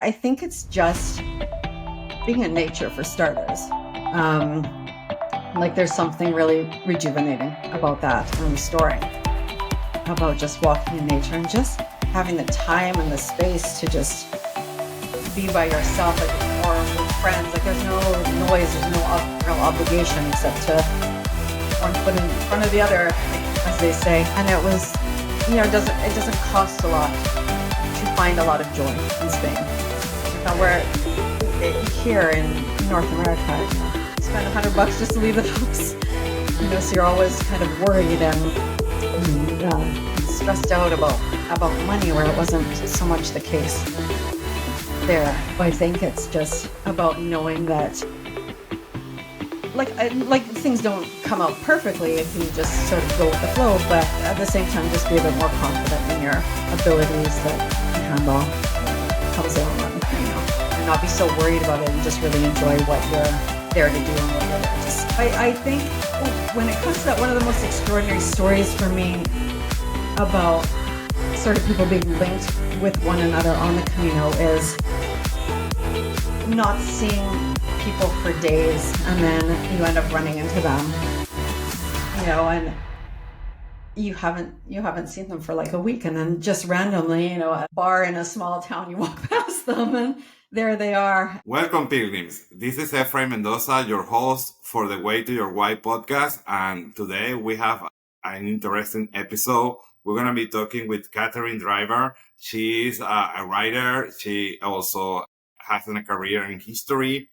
I think it's just being in nature for starters. Like there's something really rejuvenating about that and restoring, about just walking in nature and just having the time and the space to just be by yourself, like, or with friends. Like there's no noise, there's no real obligation except to one foot in front of the other, as they say. And it was, it doesn't cost a lot to find a lot of joy in Spain. Where here in North America, you spend $100 just to leave the house. So you're always kind of worried and stressed out about money, where it wasn't so much the case there. I think it's just about knowing that, like things don't come out perfectly if you just sort of go with the flow, but at the same time, just be a bit more confident in your abilities that you handle comes along. Not be so worried about it and just really enjoy what you're there to do and what you're there to see. I think when it comes to that, one of the most extraordinary stories for me about sort of people being linked with one another on the Camino is not seeing people for days and then you end up running into them, and you haven't seen them for like a week, and then just randomly, a bar in a small town, you walk past them and there they are. Welcome, pilgrims. This is Efraim Mendoza, your host for the Way to Your Why podcast. And today we have an interesting episode. We're going to be talking with Catherine Driver. She is a writer. She also has a career in history.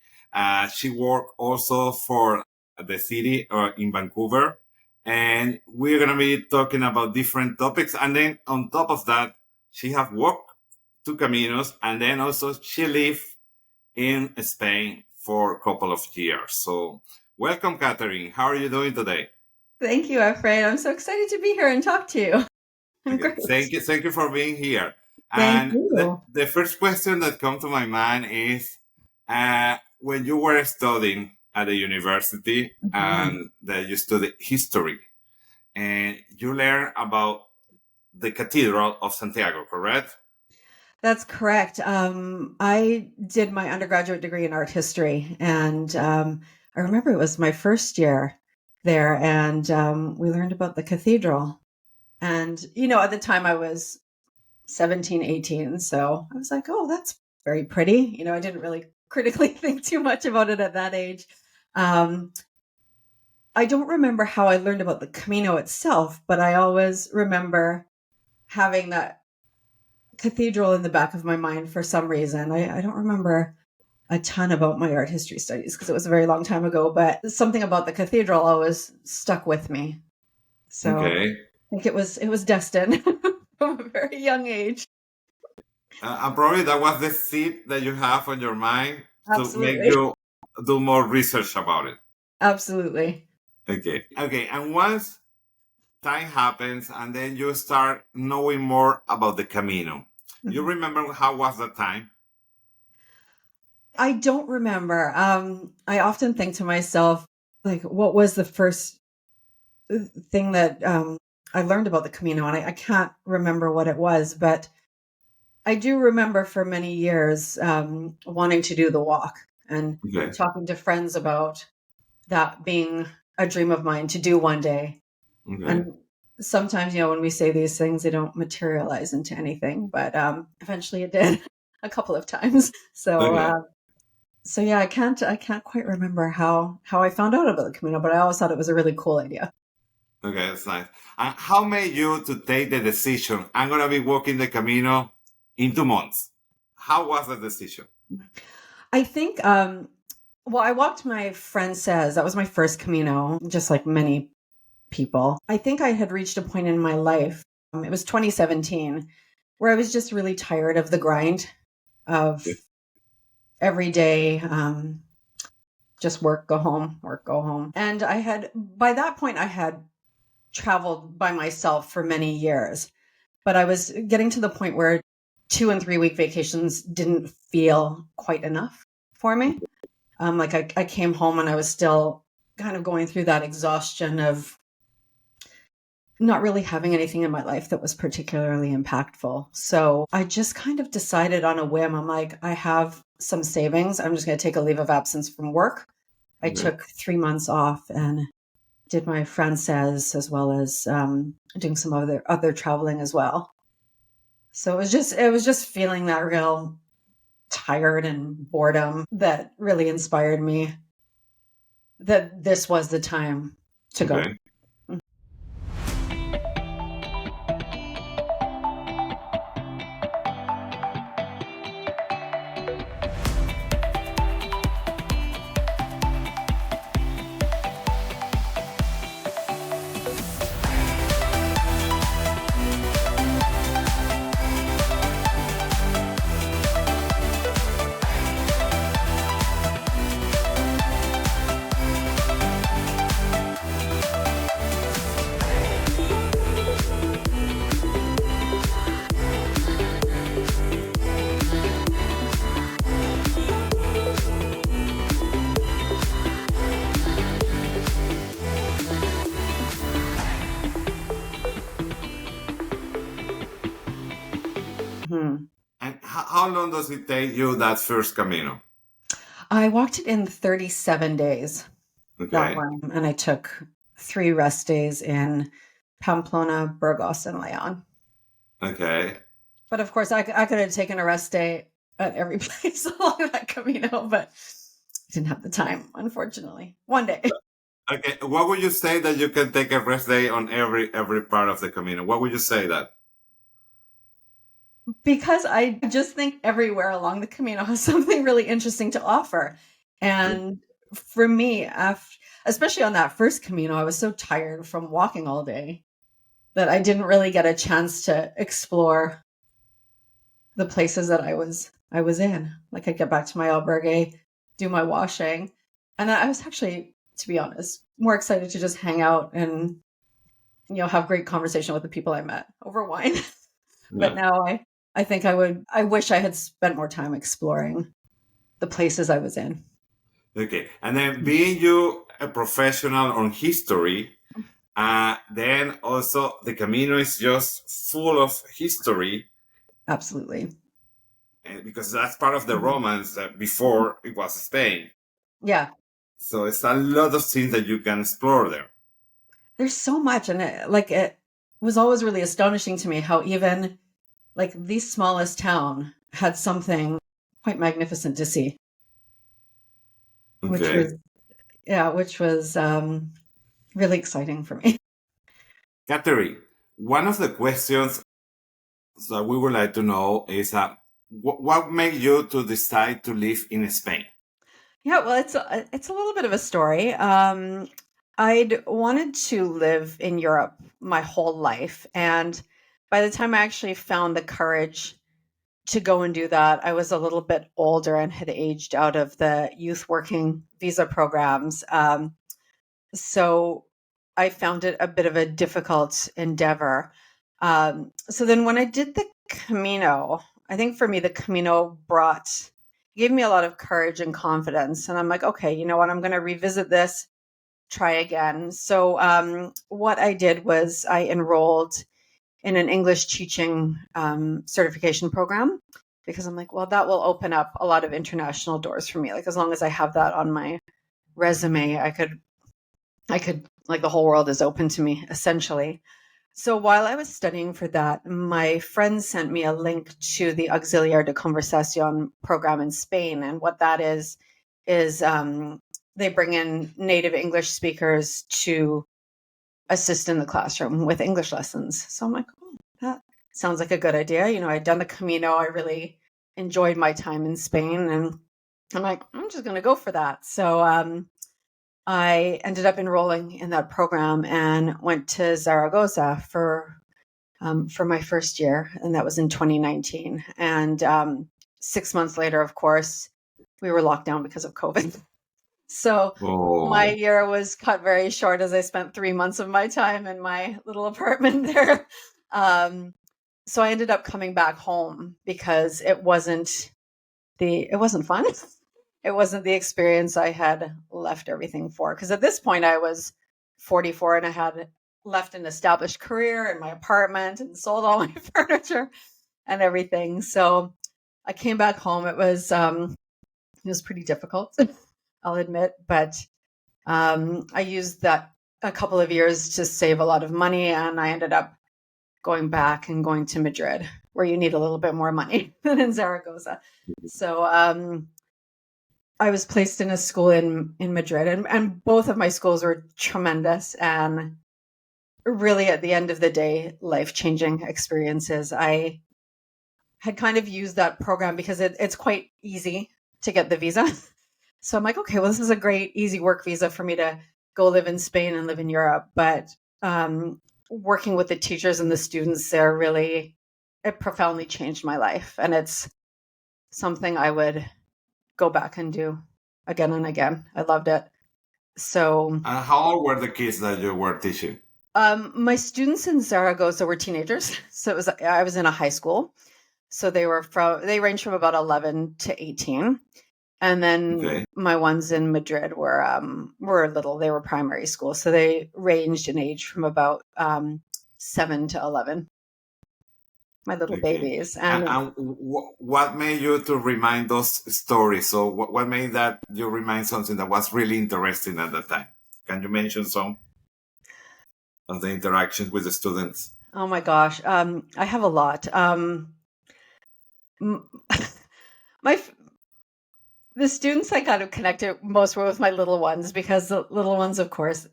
She worked also for the city in Vancouver. And we're going to be talking about different topics. And then on top of that, she has walked 2 Caminos, and then also she lived in Spain for a couple of years. So welcome, Catherine. How are you doing today? Thank you, Efraim. I'm so excited to be here and talk to you. Okay. Thank you for being here. Thank you. The first question that comes to my mind is, when you were studying at the university and that you studied history, and you learned about the Cathedral of Santiago, correct? That's correct. I did my undergraduate degree in art history, and I remember it was my first year there, and we learned about the cathedral. And, at the time I was 17, 18, so I was like, oh, that's very pretty. I didn't really critically think too much about it at that age. I don't remember how I learned about the Camino itself, but I always remember having that cathedral in the back of my mind for some reason. I don't remember a ton about my art history studies because it was a very long time ago, but something about the cathedral always stuck with me. So okay. I think it was destined from a very young age. And probably that was the seed that you have on your mind. Absolutely. To make you do more research about it. Absolutely. Okay. And once time happens and then you start knowing more about the Camino. You remember how was that time? I don't remember. I often think to myself, like, what was the first thing that I learned about the Camino? And I can't remember what it was, but I do remember for many years wanting to do the walk and talking to friends about that being a dream of mine to do one day. Okay. And sometimes, when we say these things, they don't materialize into anything, but eventually it did a couple of times. So, so yeah, I can't quite remember how I found out about the Camino, but I always thought it was a really cool idea. Okay, that's nice. How made you to take the decision? I'm going to be walking the Camino in 2 months. How was the decision? I think, well, I walked my friend says, that was my first Camino, just like many people. I think I had reached a point in my life, it was 2017, where I was just really tired of the grind of every day, just work, go home. And by that point, I had traveled by myself for many years, but I was getting to the point where 2 and 3 week vacations didn't feel quite enough for me. Like I came home and I was still kind of going through that exhaustion of not really having anything in my life that was particularly impactful. So I just kind of decided on a whim. I'm like, I have some savings. I'm just going to take a leave of absence from work. I Okay. took 3 months off and did my française as well as doing some other traveling as well. So it was just feeling that real tired and boredom that really inspired me that this was the time to go. Okay. Mhm. And how long does it take you that first Camino? I walked it in 37 days, that Okay. one, and I took 3 rest days in Pamplona, Burgos, and Leon. Okay. But of course, I could have taken a rest day at every place along that Camino, but I didn't have the time, unfortunately. One day. Okay. What would you say that you can take a rest day on every part of the Camino? What would you say that? Because I just think everywhere along the Camino has something really interesting to offer. And for me, especially on that first Camino, I was so tired from walking all day that I didn't really get a chance to explore the places that I was in. Like I'd get back to my albergue, do my washing, and I was actually, to be honest, more excited to just hang out and have great conversation with the people I met over wine. But Yeah. now I think I wish I had spent more time exploring the places I was in. Okay. And then being you a professional on history, then also the Camino is just full of history Absolutely. because that's part of the Mhm. Romance before it was Spain. Yeah. So it's a lot of things that you can explore there. There's so much, and it was always really astonishing to me how even like the smallest town had something quite magnificent to see, which Okay. was really exciting for me. Catherine, one of the questions that we would like to know is what made you to decide to live in Spain? Yeah, well, it's a little bit of a story. I'd wanted to live in Europe my whole life, and by the time I actually found the courage to go and do that, I was a little bit older and had aged out of the youth working visa programs. So I found it a bit of a difficult endeavor. So then when I did the Camino, I think for me, the Camino gave me a lot of courage and confidence. And I'm like, okay, you know what? I'm going to revisit this, try again. So what I did was I enrolled in an English teaching certification program because I'm like, well, that will open up a lot of international doors for me. Like as long as I have that on my resume, I could like the whole world is open to me essentially. So while I was studying for that, my friend sent me a link to the Auxiliar de Conversación program in Spain. And what that is they bring in native English speakers to assist in the classroom with English lessons. So I'm like, oh, that sounds like a good idea. I'd done the Camino. I really enjoyed my time in Spain. And I'm like, I'm just going to go for that. So I ended up enrolling in that program and went to Zaragoza for my first year, and that was in 2019. And 6 months later, of course, we were locked down because of COVID. So my Oh, year was cut very short as I spent 3 months of my time in my little apartment there. Um, so I ended up coming back home because it wasn't fun. It wasn't the experience I had left everything for. Because at this point I was 44 and I had left an established career in my apartment and sold all my furniture and everything. So I came back home. It was pretty difficult, I'll admit, but I used that a couple of years to save a lot of money, and I ended up going back and going to Madrid, where you need a little bit more money than in Zaragoza. So I was placed in a school in Madrid, and both of my schools were tremendous and really, at the end of the day, life-changing experiences. I had kind of used that program because it's quite easy to get the visa. So I'm like, okay, well, this is a great, easy work visa for me to go live in Spain and live in Europe. But working with the teachers and the students there it profoundly changed my life. And it's something I would go back and do again and again. I loved it. So, And how old were the kids that you were teaching? my students in Zaragoza were teenagers. So I was in a high school. So they range from about 11 to 18. And then Okay. my ones in Madrid were little. They were primary school, so they ranged in age from about 7 to 11. My little Okay. babies, And what made you to remind those stories? So what made that you remind something that was really interesting at that time? Can you mention some of the interactions with the students? oh my gosh, I have a lot. My the students I kind of connected most with my little ones, because the little ones, of course,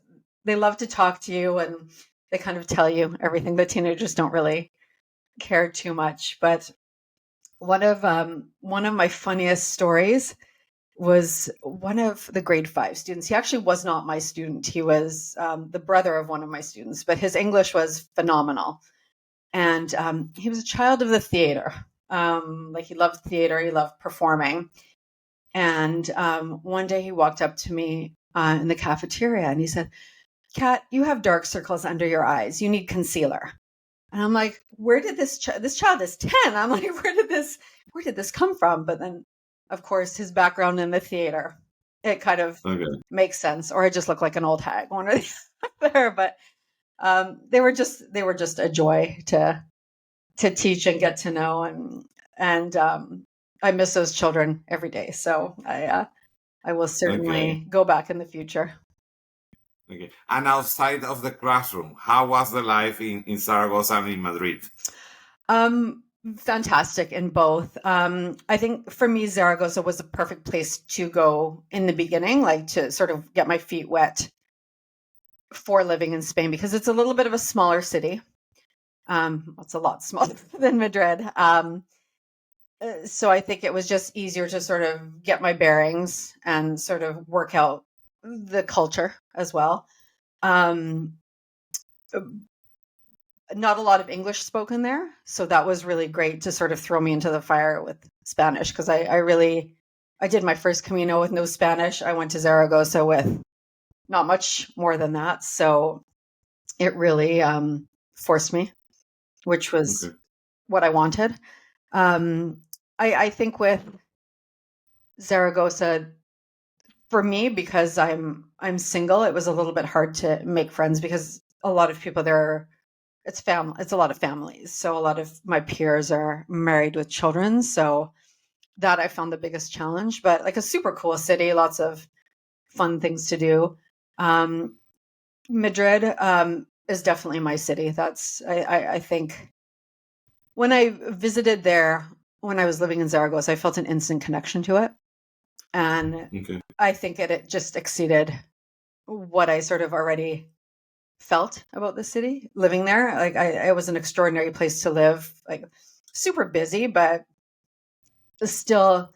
they love to talk to you and they kind of tell you everything. The teenagers don't really care too much, but one of my funniest stories was one of the grade 5 students. He actually was not my student. He was the brother of one of my students, but his English was phenomenal. And he was a child of the theater. Like, he loved theater, he loved performing. And one day he walked up to me in the cafeteria and he said, "Kat, you have dark circles under your eyes. You need concealer." And I'm like, where did this child is 10. I'm like, where did this come from? But then, of course, his background in the theater, it kind of Okay. makes sense. Or I just look like an old hag, one or the other. But they were just a joy to teach and get to know, and I miss those children every day. So I will Okay. certainly go back in the future. Okay. And outside of the classroom, how was the life in Zaragoza and in Madrid? Fantastic in both. I think for me, Zaragoza was a perfect place to go in the beginning, like to sort of get my feet wet for living in Spain, because it's a little bit of a smaller city. It's a lot smaller than Madrid. So I think it was just easier to sort of get my bearings and sort of work out the culture as well. Not a lot of English spoken there, so that was really great to sort of throw me into the fire with Spanish, because I did my first Camino with no Spanish. I went to Zaragoza with not much more than that, so it really forced me, which was Okay. what I wanted. I think with Zaragoza, for me, because I'm single, it was a little bit hard to make friends, because a lot of people there, it's a lot of families. So a lot of my peers are married with children. So that I found the biggest challenge, but like a super cool city, lots of fun things to do. Madrid is definitely my city. I think when I visited there, when I was living in Zaragoza, I felt an instant connection to it. And Okay. I think it just exceeded what I sort of already felt about the city living there. Like, it was an extraordinary place to live, like super busy, but still,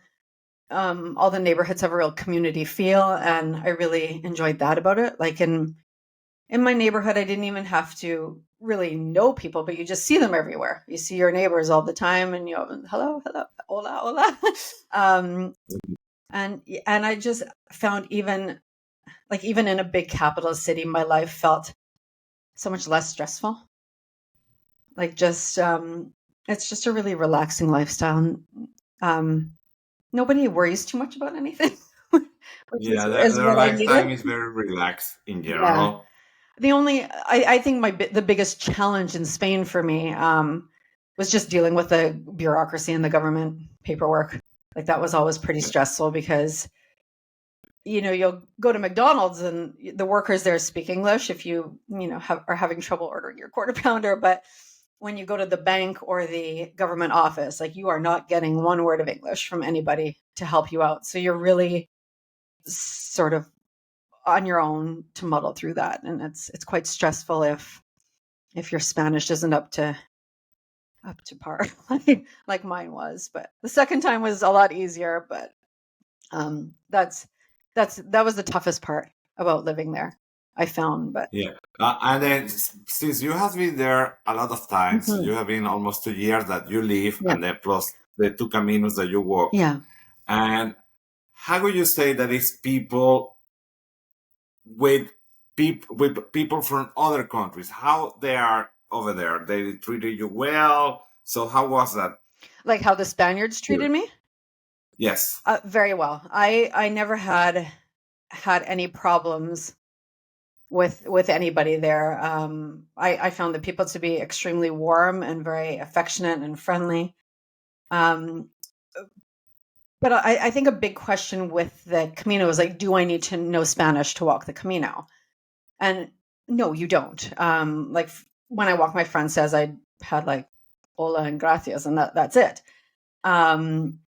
all the neighborhoods have a real community feel. And I really enjoyed that about it. Like, in my neighborhood, I didn't even have to really know people, but you just see them everywhere. You see your neighbors all the time, and hello, hello, hola, hola. um, and I just found, even in a big capital city, my life felt so much less stressful. Like, just it's just a really relaxing lifestyle. Um, Nobody worries too much about anything, which Yeah, is the what I lifetime needed. is very relaxed in Yeah, general. I think the biggest challenge in Spain for me was just dealing with the bureaucracy and the government paperwork. Like that was always pretty stressful because you'll go to McDonald's and the workers there speak English if are having trouble ordering your quarter pounder, but when you go to the bank or the government office, like you are not getting one word of English from anybody to help you out. So you're really sort of on your own to muddle through that, and it's quite stressful if your Spanish isn't up to par like mine was. But the second time was a lot easier. But that was the toughest part about living there, I found. But Yeah. And then since you have been there a lot of times, Mhm. you have been almost 2 years that you live, Yeah, and then plus the two caminos that you walk. yeah. And how would you say that it's people with people from other countries? How they are over there? They treated you well. So how was that? Like how the Spaniards treated me. Yes. Very well. I never had any problems with anybody there. I found the people to be extremely warm and very affectionate and friendly. Um, but I think a big question with the Camino is like, do I need to know Spanish to walk the Camino? And no, you don't. Like when I walk, my friend says I had like hola and gracias, and that's it. Um,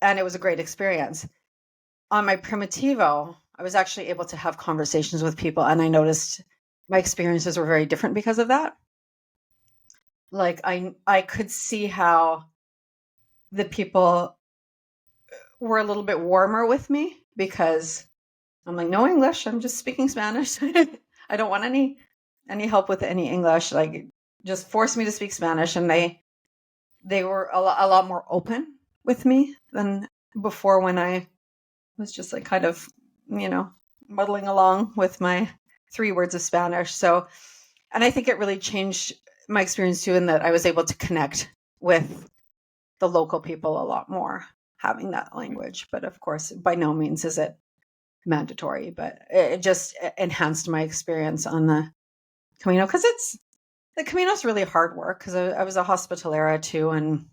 and it was a great experience. On my Primitivo, I was actually able to have conversations with people, and I noticed my experiences were very different because of that. Like I could see how the people were a little bit warmer with me because I'm like, no English, I'm just speaking Spanish. I don't want any help with any English. Like just force me to speak Spanish, and they were a lot more open with me than before when I was just like kind of, muddling along with my 3 words of Spanish. So, and I think it really changed my experience too, in that I was able to connect with the local people a lot more having that language. But of course, by no means is it mandatory, but it just enhanced my experience on the Camino because the Camino's really hard work because I was a hospitalera too. And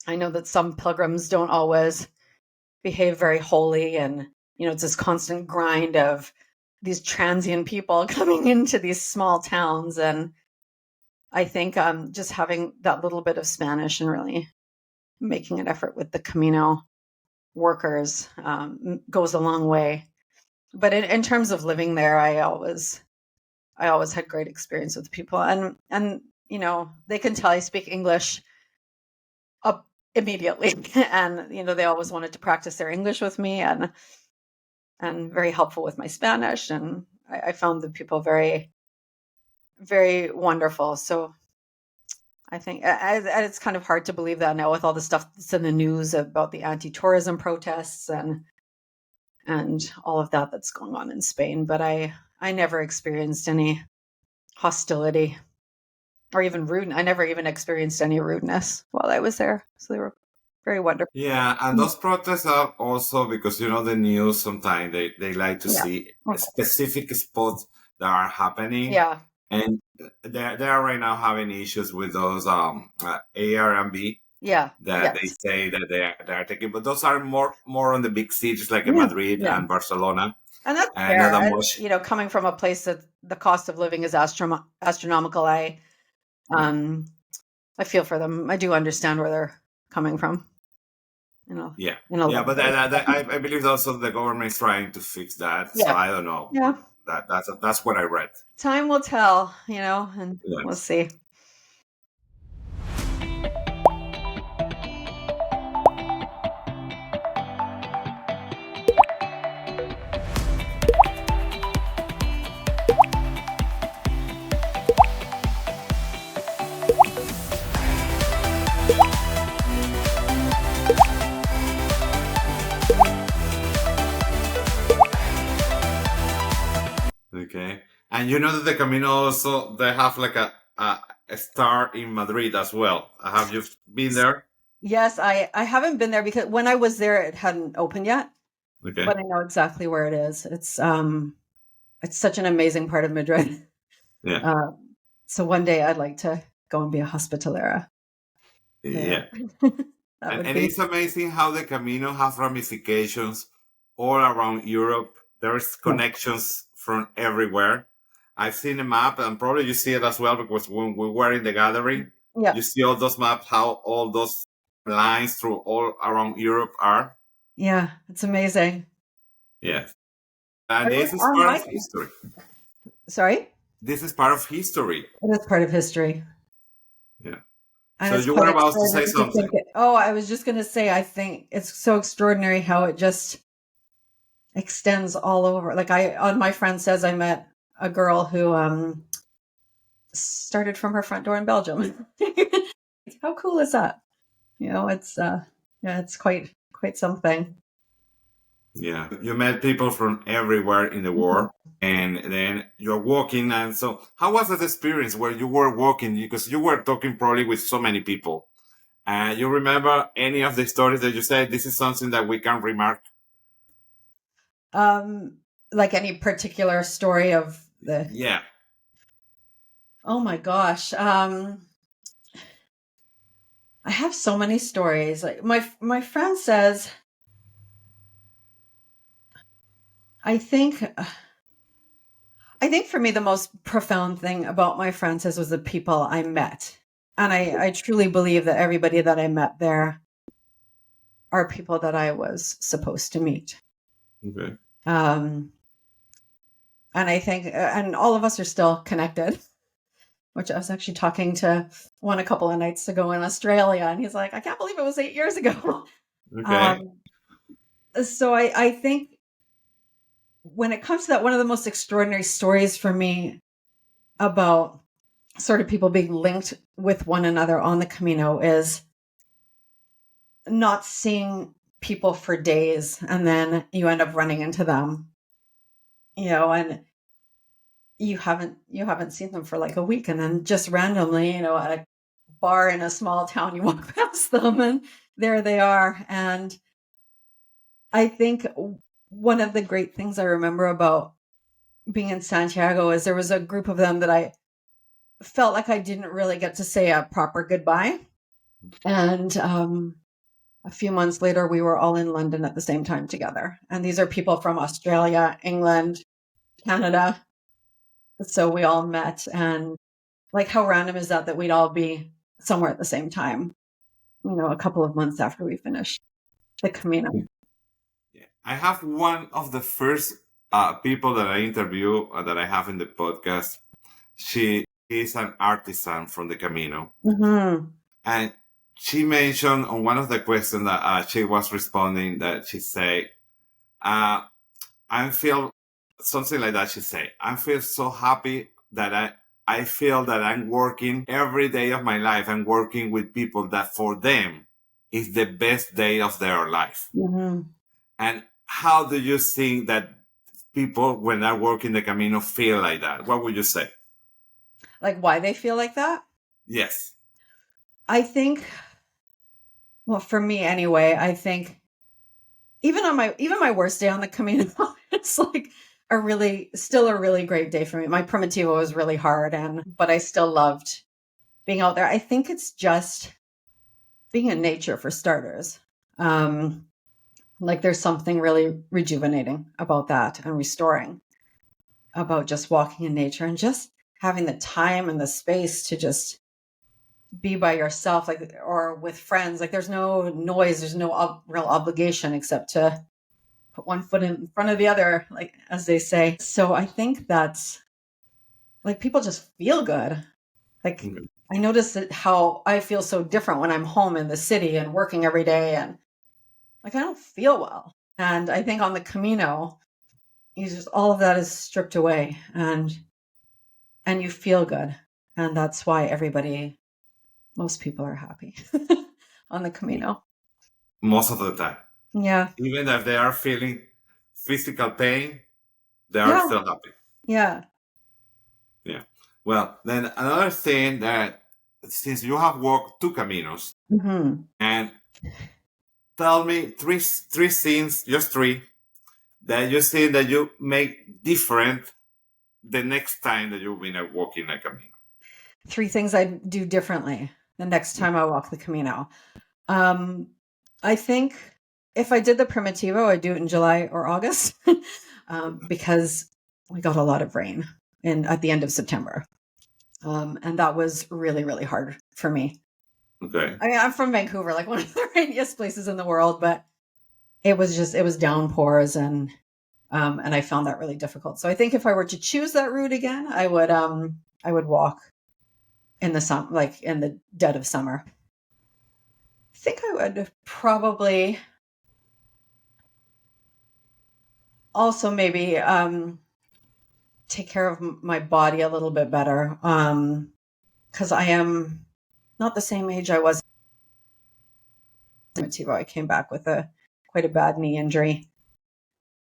I know that some pilgrims don't always behave very holy, and it's this constant grind of these transient people coming into these small towns. And I think just having that little bit of Spanish and really making an effort with the Camino workers goes a long way. But in terms of living there, I always had great experience with people, and they can tell I speak English up immediately, and they always wanted to practice their English with me, and very helpful with my Spanish. And I found the people very, very wonderful. So I think it's kind of hard to believe that now with all the stuff that's in the news about the anti-tourism protests and all of that that's going on in Spain. But I never experienced any hostility or even rude. I never even experienced any rudeness while I was there. So they were very wonderful. Yeah, and those protests are also because the news sometimes they like to Yeah. see specific spots that are happening, Yeah. and they are right now having issues with those Airbnb Yeah. that they Yes. say that they are taking, but those are more on the big cities like in Yeah. Madrid Yeah. and Barcelona, And that's and not fair. that much. Coming from a place that the cost of living is astronomical, Yeah, um, I feel for them. I do understand where they're coming from. yeah, In a yeah. little But bit. I believe also the government is trying to fix that. So Yeah, I don't know. yeah. That's what I read. Time will tell, and we'll Yes. see. Okay. And you know that the Camino also they have like a star in Madrid as well. Have you been there? Yes, I haven't been there because when I was there, it hadn't opened yet, Okay. but I know exactly where it is. It's it's such an amazing part of Madrid. Yeah. Uh, so one day I'd like to go and be a hospitalera. Yeah. Yeah. That would And be. it's amazing how the Camino has ramifications all around Europe. There's Yeah. connections from everywhere. I've seen a map, and probably you see it as well, because when we were in the gathering, Yeah. you see all those maps, how all those lines through all around Europe are. Yeah. It's amazing. Yes. And this is On part my, of history. sorry? This is part of history. It is part of history. Yeah. And So it's you were quite about to say extraordinary to something. think I was just going to say, I think it's so extraordinary how it just extends all over. Like on my friend says, I met a girl who started from her front door in Belgium. How cool is that? It's yeah, it's quite something. Yeah. You met people from everywhere in the world, and then you're walking. And so, how was that experience where you were walking? Because you were talking probably with so many people. And you remember any of the stories that you said, this is something that we can remark? Um, like any particular story of the. Yeah. Oh my gosh. I have so many stories. Like my friend says, I think I think for me the most profound thing about my friend says was the people I met. And I truly believe that everybody that I met there are people that I was supposed to meet. Okay. Um, and I think, and all of us are still connected, which I was actually talking to one a couple of nights ago in Australia. And he's like, I can't believe it was 8 years ago. Okay. So I think when it comes to that, one of the most extraordinary stories for me about sort of people being linked with one another on the Camino is not seeing people for days and then you end up running into them, and you haven't seen them for like a week, and then just randomly, at a bar in a small town, you walk past them and there they are. And I think one of the great things I remember about being in Santiago is there was a group of them that I felt like I didn't really get to say a proper goodbye. And a few months later, we were all in London at the same time together. And these are people from Australia, England, Canada. So we all met. And like, how random is that we'd all be somewhere at the same time, a couple of months after we finished the Camino. Yeah. I have one of the first people that I interview that I have in the podcast. She is an artisan from the Camino. Mm-hmm. And she mentioned on one of the questions that she was responding that she said, I feel something like that. She said, I feel so happy that I feel that I'm working every day of my life. I'm working with people that for them is the best day of their life. Mm-hmm. And how do you think that people, when they're working the Camino, feel like that? What would you say? Like, why they feel like that? Yes. I think, well, for me anyway, I think even my worst day on the Camino, it's like still a really great day for me. My Primitivo was really hard, but I still loved being out there. I think it's just being in nature for starters. Like there's something really rejuvenating about that and restoring about just walking in nature and just having the time and the space to just be by yourself, like, or with friends. Like there's no noise, there's no real obligation except to put one foot in front of the other, like, as they say. So I think that's like, people just feel good. Like, Okay. I notice that how I feel so different when I'm home in the city and working every day, and like I don't feel well. And I think on the Camino, you just, all of that is stripped away, and you feel good. And that's why most people are happy on the Camino. Most of the time. Yeah. Even if they are feeling physical pain, they are Yeah. still happy. Yeah. Yeah. Well, then another thing that since you have walked two Caminos, Mm-hmm. and tell me three scenes, just three, that you see that you make different the next time that you've been walking a Camino? 3 things I'd do differently the next time I walk the Camino. I think if I did the Primitivo, I'd do it in July or August because we got a lot of rain at the end of September. And that was really, really hard for me. Okay. I mean, I'm from Vancouver, like one of the rainiest places in the world, but it was downpours and I found that really difficult. So I think if I were to choose that route again, I would walk in the like in the dead of summer. I think I would probably also maybe take care of my body a little bit better because I am not the same age I was. I came back with quite a bad knee injury,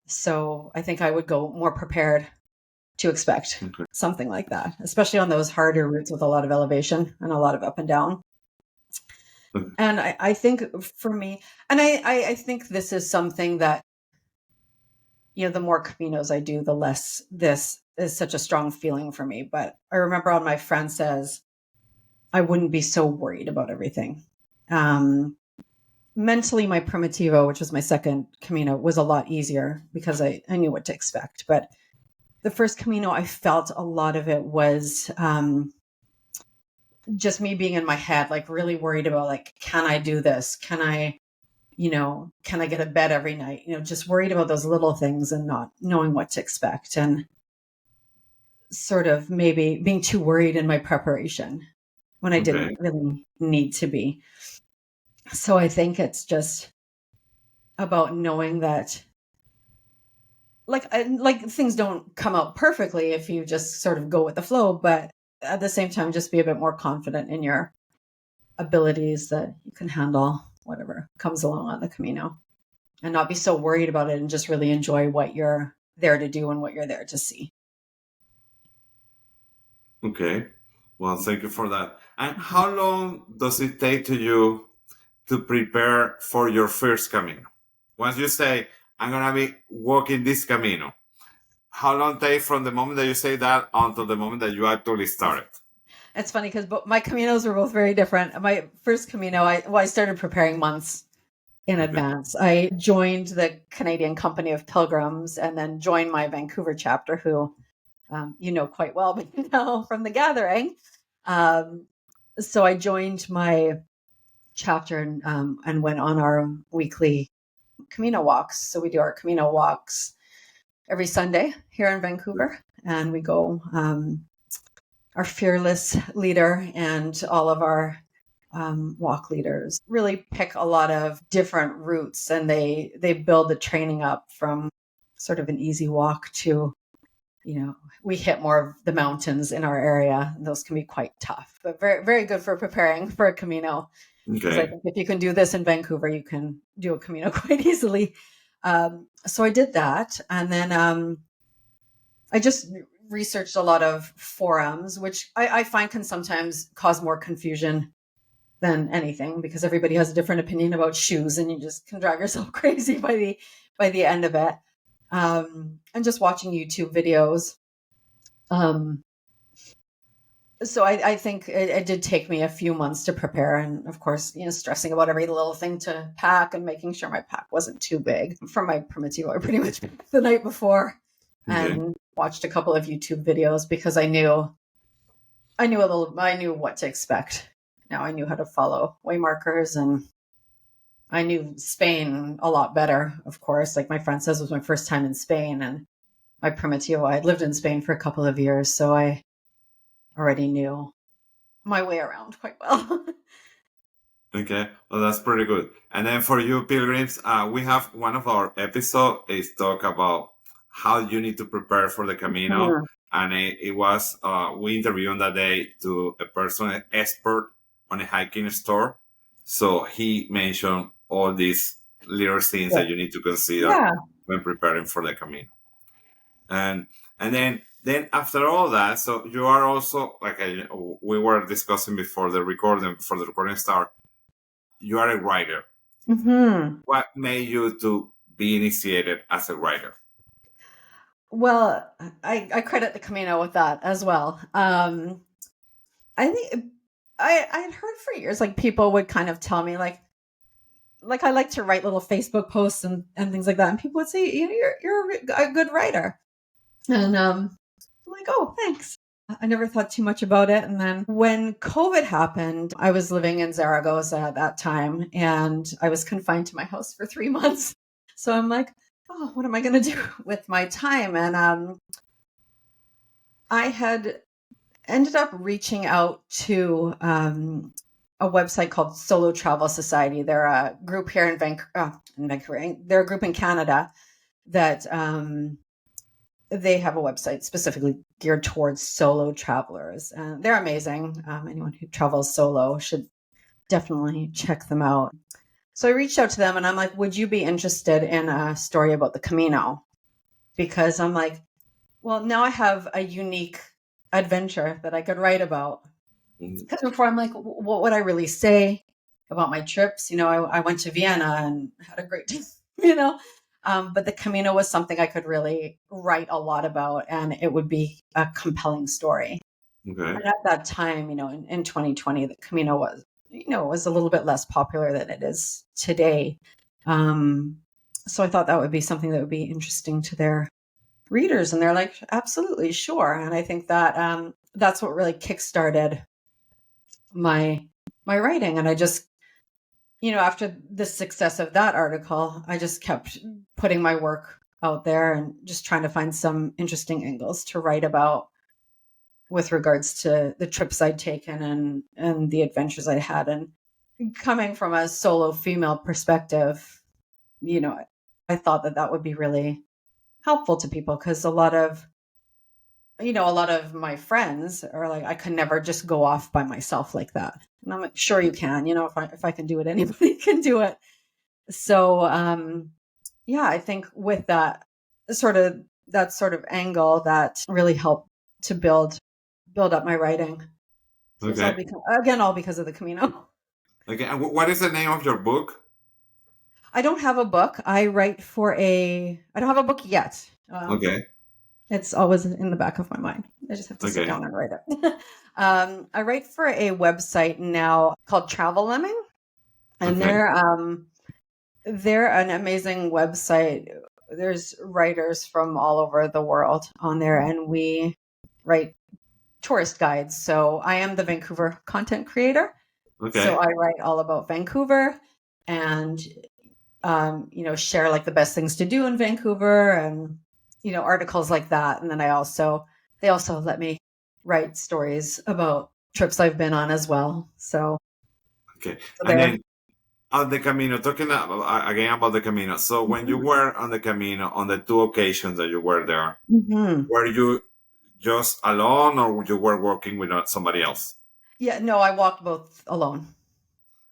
so I think I would go more prepared to expect Okay. something like that, especially on those harder routes with a lot of elevation and a lot of up and down. Okay. And I think for me, and I think this is something that, the more Caminos I do, the less this is such a strong feeling for me. But I remember on my friend says, I wouldn't be so worried about everything. Mentally, my Primitivo, which was my second Camino, was a lot easier because I knew what to expect. But the first Camino, I felt a lot of it was just me being in my head, like really worried about, like, can I do this? Can I get a bed every night? Just worried about those little things and not knowing what to expect and sort of maybe being too worried in my preparation when I Okay. didn't really need to be. So I think it's just about knowing that like things don't come out perfectly if you just sort of go with the flow, but at the same time, just be a bit more confident in your abilities that you can handle whatever comes along on the Camino and not be so worried about it and just really enjoy what you're there to do and what you're there to see. Okay. Well, thank you for that. And Mhm. how long does it take to you to prepare for your first Camino? Once you say, I'm going to be walking this Camino, how long takes from the moment that you say that until the moment that you actually start it? It's funny because my Caminos were both very different. My first Camino, I started preparing months in Okay. advance. I joined the Canadian Company of Pilgrims and then joined my Vancouver chapter, who you know quite well now from the gathering. So I joined my chapter and went on our weekly Camino walks. So we do our Camino walks every Sunday here in Vancouver, and we go. Our fearless leader and all of our walk leaders really pick a lot of different routes, and they build the training up from sort of an easy walk to, we hit more of the mountains in our area. Those can be quite tough, but very, very good for preparing for a Camino. Because I Okay. think if you can do this in Vancouver, you can do a Camino quite easily. So I did that. And then I just researched a lot of forums, which I find can sometimes cause more confusion than anything because everybody has a different opinion about shoes and you just can drive yourself crazy by the end of it. And just watching YouTube videos. So I think it did take me a few months to prepare, and of course, stressing about every little thing to pack and making sure my pack wasn't too big. For my Primitivo, I pretty much packed the night before Okay. and watched a couple of YouTube videos because I knew what to expect. Now I knew how to follow way markers, and I knew Spain a lot better. Of course, like my friend says, it was my first time in Spain, and my Primitivo, I had lived in Spain for a couple of years, so I already knew my way around quite well. Okay. Well, that's pretty good. And then for you pilgrims, we have one of our episode is talk about how you need to prepare for the Camino. Mhm. And it was, we interviewed on that day to a person, an expert on a hiking store. So he mentioned all these little things Yeah. that you need to consider Yeah. when preparing for the Camino. And then after all that, so you are also like we were discussing before the recording start. You are a writer. Hmm. What made you to be initiated as a writer? Well, I credit the Camino with that as well. I think I had heard for years, like people would kind of tell me like I like to write little Facebook posts and things like that, and people would say, you know, you're a good writer, and I'm like, oh, thanks. I never thought too much about it. And then when COVID happened, I was living in Zaragoza at that time, and I was confined to my house for 3 months. So I'm like, oh, what am I going to do with my time? And I had ended up reaching out to a website called Solo Travel Society. They're a group here in Vancouver. They're a group in Canada that they have a website specifically geared towards solo travelers. And they're amazing. Anyone who travels solo should definitely check them out. So I reached out to them and I'm like, would you be interested in a story about the Camino? Because I'm like, well, now I have a unique adventure that I could write about. Because before I'm like, what would I really say about my trips? You know, I went to Vienna and had a great time, you know. But the Camino was something I could really write a lot about, and it would be a compelling story. Okay. And at that time, you know, in 2020, the Camino was, you know, was a little bit less popular than it is today. So I thought that would be something that would be interesting to their readers, and they're like, absolutely, sure. And I think that that's what really kickstarted my writing. And I just, you know, after the success of that article, I just kept putting my work out there and just trying to find some interesting angles to write about with regards to the trips I'd taken and the adventures I had. And coming from a solo female perspective, you know, I thought that that would be really helpful to people, because a lot of my friends are like, I could never just go off by myself like that. And I'm like, sure you can, you know, if I can do it, anybody can do it. So, yeah, I think with that sort of angle, that really helped to build up my writing. So it's Okay. all because of the Camino. Okay. And what is the name of your book? I don't have a book. I don't have a book yet. Okay. It's always in the back of my mind. I just have to sit Okay. down and write it. I write for a website now called Travel Lemming, and Okay. they're an amazing website. There's writers from all over the world on there, and we write tourist guides. So I am the Vancouver content creator. So Okay. I write all about Vancouver and you know, share like the best things to do in Vancouver and, you know, articles like that. And then they also let me write stories about trips I've been on as well. Okay. So And there. then on the Camino, talking again about the Camino. So when you Mhm. were on the Camino, on the two occasions that you were there, Mhm. were you just alone or you were working with somebody else? Yeah, no, I walked both alone.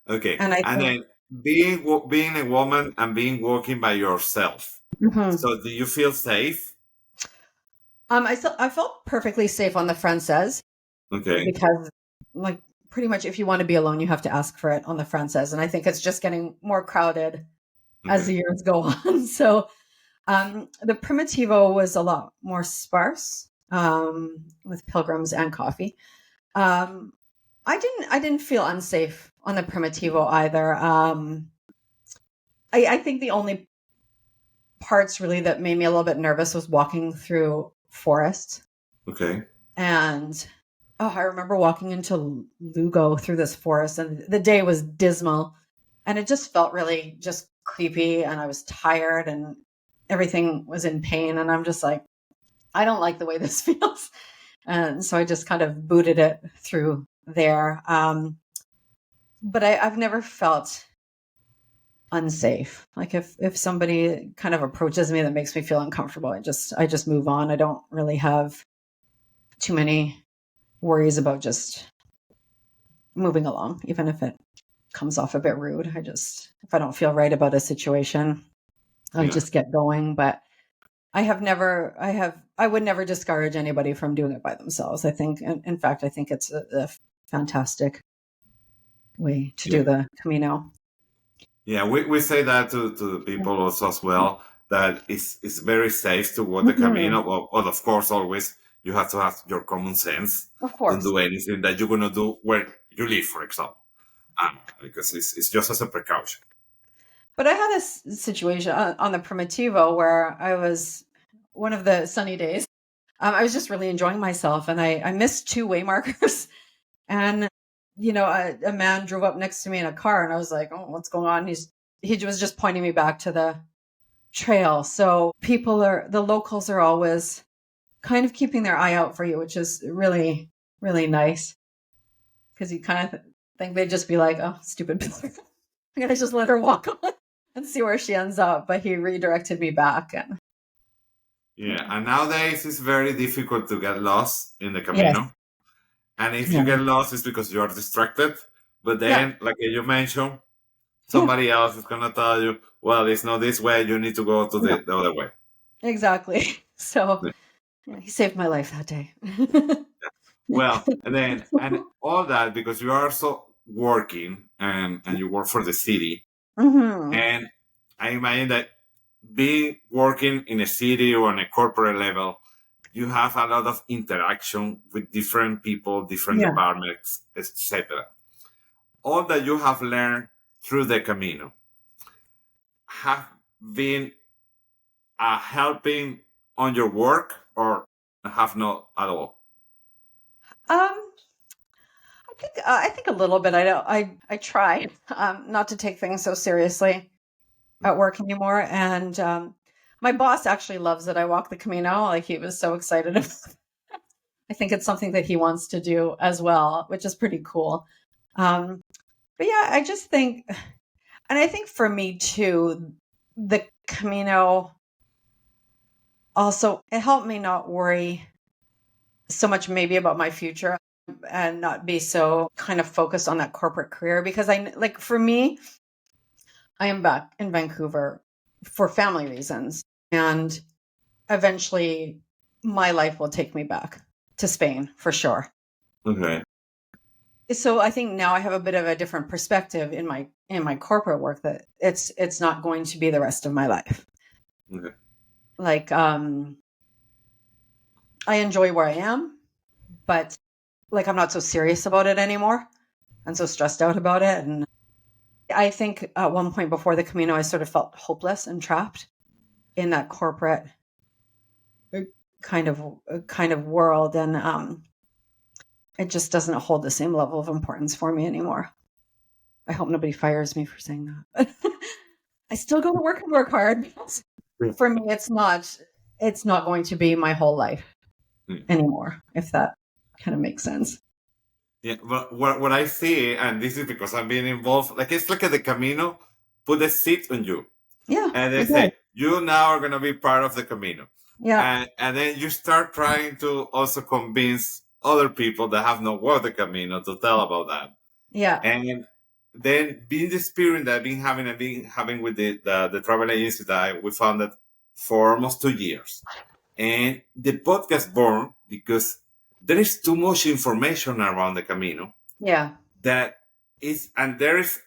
Okay. And I And think, then being a woman and being walking by yourself. mhm. So do you feel safe? I felt perfectly safe on the Frances, Okay. because like pretty much if you want to be alone, you have to ask for it on the Frances. And I think it's just getting more crowded as the Okay. years go on. So the Primitivo was a lot more sparse, with pilgrims and coffee. Um, I didn't feel unsafe on the Primitivo either. I think the only parts really that made me a little bit nervous was walking through forests. Okay. And oh, I remember walking into Lugo through this forest, and the day was dismal, and it just felt really just creepy, and I was tired, and everything was in pain, and I'm just like, I don't like the way this feels. And so I just kind of booted it through there. But I've never felt unsafe. Like if somebody kind of approaches me that makes me feel uncomfortable, I just move on. I don't really have too many worries about just moving along, even if it comes off a bit rude. If I don't feel right about a situation, I Yeah. just get going. But I would never discourage anybody from doing it by themselves. I think, in fact, I think it's a fantastic way to do Yeah. the Camino. Yeah. We say that to the people also as well, that is very safe to walk the Camino. Well, of course, always you have to have your common sense. Of Don't course. do anything that you're gonna do where you live, for example, because it's just as a precaution. But I had a situation on the Primitivo where I was one of the sunny days. I was just really enjoying myself, and I missed two way markers. And a man drove up next to me in a car, and I was like, "Oh, what's going on?" He was just pointing me back to the trail. So the locals are always kind of keeping their eye out for you, which is really, really nice, because you kind of think they'd just be like, "Oh, stupid pilgrim. I'm gonna just let her walk on and see where she ends up." But he redirected me back, and Yeah, and nowadays it's very difficult to get lost in the yes, Camino. And if you yeah, get lost, it's because you are distracted. But yeah, then, like you mentioned, yeah, somebody else is gonna tell you, "Well, it's not this way. You need to go to no, the other way." exactly. So Yeah. yeah, he saved my life that day. Well, and all that because you are also working and you work for the city. Hmm. And I imagine that being working in a city or on a corporate level, you have a lot of interaction with different people, different Yeah. departments, etc. All that you have learned through the Camino have been helping on your work or have not at all? Um, I think a little bit. I don't. I try not to take things so seriously at work anymore, and my boss actually loves it. I walk the Camino. Like, he was so excited. I think it's something that he wants to do as well, which is pretty cool. Um, but yeah, I just think, and I think for me too, the Camino also, it helped me not worry so much maybe about my future, and not be so kind of focused on that corporate career, because like, for me, I am back in Vancouver for family reasons, and eventually my life will take me back to Spain for sure. Okay. So I think now I have a bit of a different perspective in my corporate work, that it's not going to be the rest of my life. Okay. Like, I enjoy where I am, but like, I'm not so serious about it anymore and so stressed out about it. And I think at one point before the Camino, I sort of felt hopeless and trapped in that corporate uh, kind of world, and it just doesn't hold the same level of importance for me anymore. I hope nobody fires me for saying that. I still go to work and work hard. For me, it's not going to be my whole life Mm. anymore, if that kind of makes sense. Yeah, but what I see, and this is because I'm being involved, like it's like the Camino put a seat on you, Yeah, and they it does. say you now are gonna be part of the Camino, Yeah, and then you start trying to also convince other people that have not walked the Camino to tell about that, yeah, and then being the experience that I've been having with the travel agency that we founded for almost 2 years. And the podcast born because there is too much information around the Camino yeah. that is, and there is,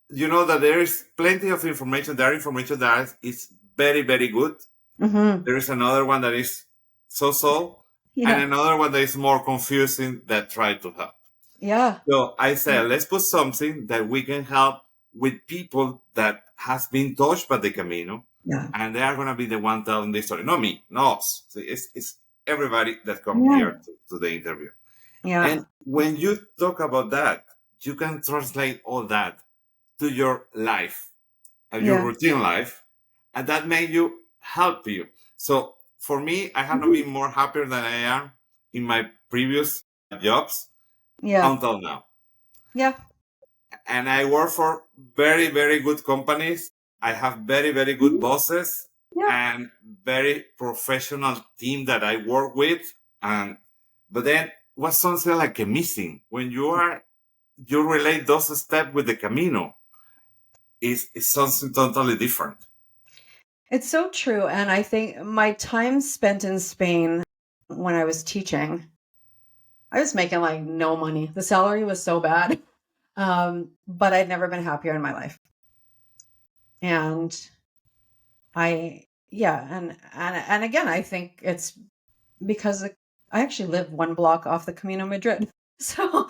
that there is plenty of information. There are information that is very, very good. Hmm. There is another one that is so, and Yeah, another one that is more confusing that try to help. yeah, So I said, let's put something that we can help with people that has been touched by the Camino, yeah, and they are going to be the one telling the story. Not me, not us. So it's everybody that come yeah, here to the interview. yeah, And when you talk about that, you can translate all that to your life, your yeah. routine life, and that may you help you. So for me, I have not Mhm. been more happier than I am in my previous jobs Yeah, until now. yeah, And I work for very, very good companies. I have very, very good mhm, bosses yeah, and very professional team that I work with. And but then what's something like a missing when you relate those steps with the Camino is something totally different. it's so true. And I think my time spent in Spain when I was teaching, I was making like no money. The salary was so bad. But I'd never been happier in my life. And I yeah, and again, I think it's because I actually live one block off the Camino Madrid. So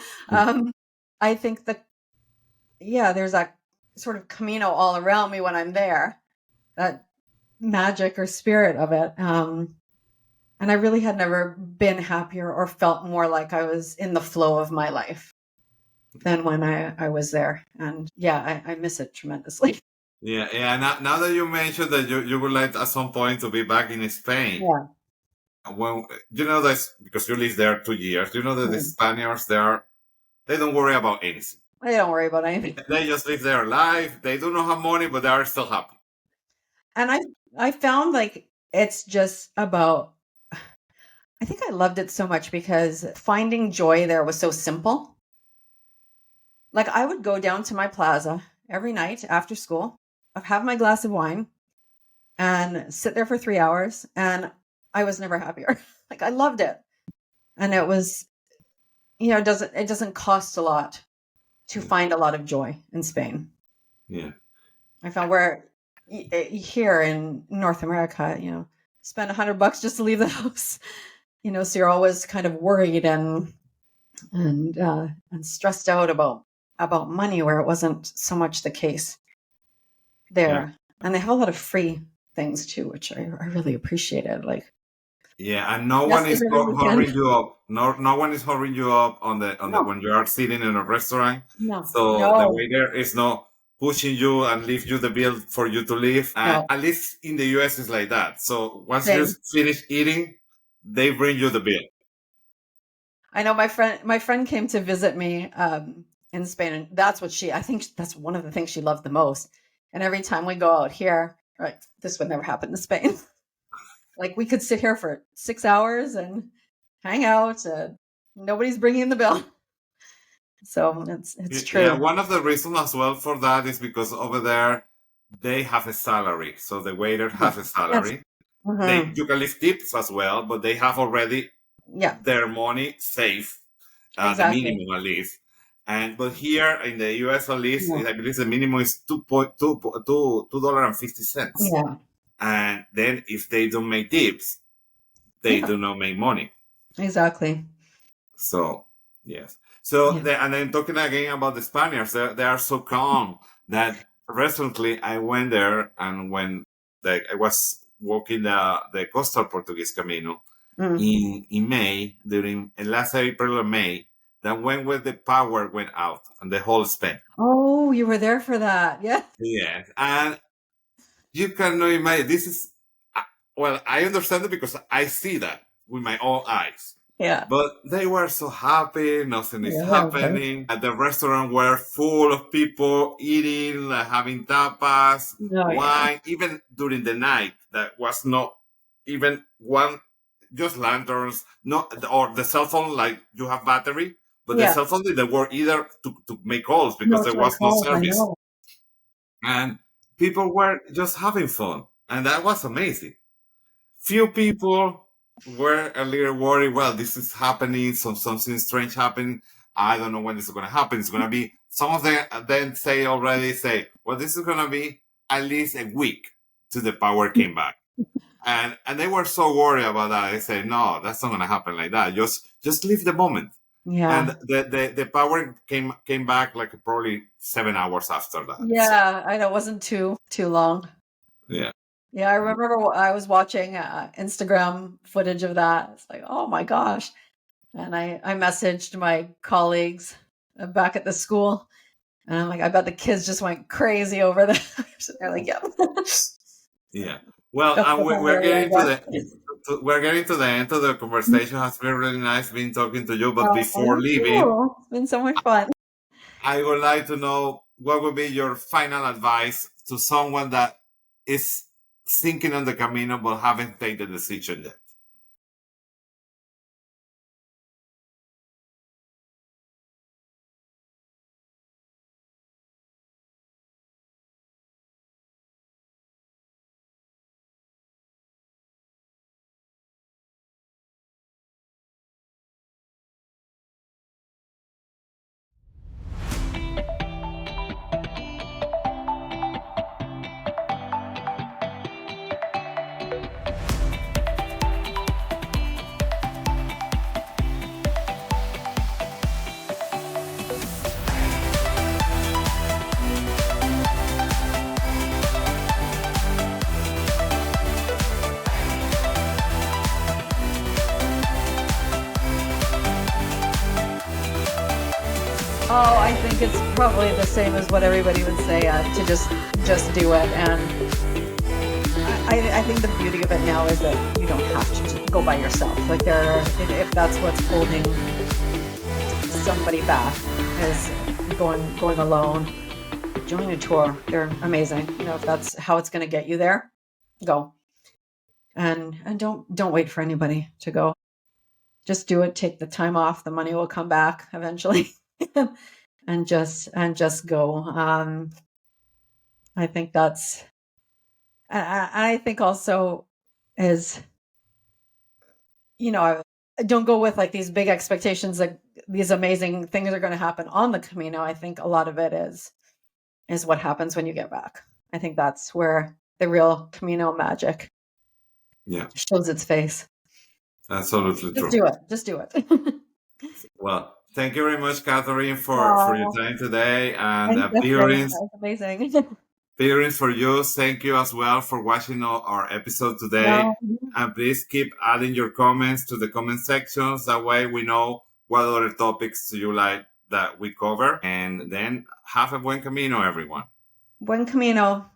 I think that, yeah, there's that sort of Camino all around me when I'm there, that magic or spirit of it. And I really had never been happier or felt more like I was in the flow of my life than when I was there. And yeah, I miss it tremendously. Yeah, yeah. Now that you mentioned that you would like at some point to be back in Spain, Yeah. well, you know that because you lived there 2 years, you know that the Mm. Spaniards they don't worry about anything. I don't worry about anything. They just live their life. They do not have money, but they are still happy. And I found like it's just about, I think I loved it so much because finding joy there was so simple. Like I would go down to my plaza every night after school, I'd have my glass of wine and sit there for 3 hours, and I was never happier. Like I loved it. And it was, it doesn't cost a lot to find a lot of joy in Spain. Yeah. I found where here in North America, spend $100 just to leave the house, so you're always kind of worried and stressed out about money, where it wasn't so much the case Yeah. there. And they have a lot of free things too, which I really appreciated. Like, Yeah, and no one is yesterday weekend. hurrying you up. No one is hurrying you up on the No, when you are sitting in a restaurant. no, So the no, waiter is not pushing you and leave you the bill for you to leave. And no. at least in the US, it's like that. So once you Same. finish eating, they bring you the bill. I know my friend came to visit me in Spain, and I think that's one of the things she loved the most. And every time we go out here, right, this would never happen in Spain. Like we could sit here for 6 hours and hang out, and nobody's bringing the bill. So it's Yeah, true. one of the reasons as well for that is because over there they have a salary. So the waiter has a Yes. salary. Hmm. You can leave tips as well, but they have already Yeah, their money safe, the exactly. minimum at least. But here in the US at least, Yeah, I believe the minimum is $2.50. yeah, And then if they don't make tips, they yeah, do not make money. exactly. So yes. So Yeah. and then talking again about the Spaniards, they are so calm that recently I went there, and when I was walking the coastal Portuguese Camino Mm. in May, during last April or May, that when the power went out and the whole Spain. Oh, you were there for that. Yeah. Yes, and you cannot imagine. This is well, I understand it because I see that with my own eyes. Yeah. But they were so happy, nothing is Yeah. Okay. happening. At the restaurant were full of people eating, like, having tapas, Oh, yeah. wine, even during the night. That was not even one, just lanterns, not, or the cell phone, like you have battery, but the Yeah. cell phone didn't work either to make calls because No, there to my was no calls, I service. know. And people were just having fun. And that was amazing. Few people were a little worried. Well, this is happening. Something strange happening. I don't know when this is going to happen. It's going to be some of them. Then say, well, this is going to be at least a week till the power came back. And they were so worried about that. They say, no, that's not going to happen like that. Just live the moment. And Yeah. the power came back like probably 7 hours after that. So, Yeah. I know it wasn't too long. yeah. Yeah, I remember I was watching Instagram footage of that. It's like, oh my gosh. And I messaged my colleagues back at the school, and I'm like, I bet the kids just went crazy over that. They're like, yeah. Yeah. Well, That's and the we're memory, I getting to guess. we're getting to the end of the conversation. It has been really nice being talking to you. But Oh, before you leaving, too. It's been so much fun. I would like to know what would be your final advice to someone that is thinking on the Camino but haven't taken the decision yet. Oh, I think it's probably the same as what everybody would say, to just do it. And I think the beauty of it now is that you don't have to go by yourself. Like if that's what's holding somebody back, is going alone, join a tour. They're amazing. If that's how it's going to get you there, go. And don't wait for anybody to go. Just do it. Take the time off. The money will come back eventually. and just go. I think that's. I think also is, don't go with like these big expectations that these amazing things are going to happen on the Camino. I think a lot of it is what happens when you get back. I think that's where the real Camino magic shows its face. Absolutely true. Just do it. Well, thank you very much, Catherine, for your time today, and pilgrims. That was amazing. Pilgrims for you, thank you as well for watching our episode today. And please keep adding your comments to the comment sections. That way we know what other topics you like that we cover. And then have a buen camino, everyone. Buen camino.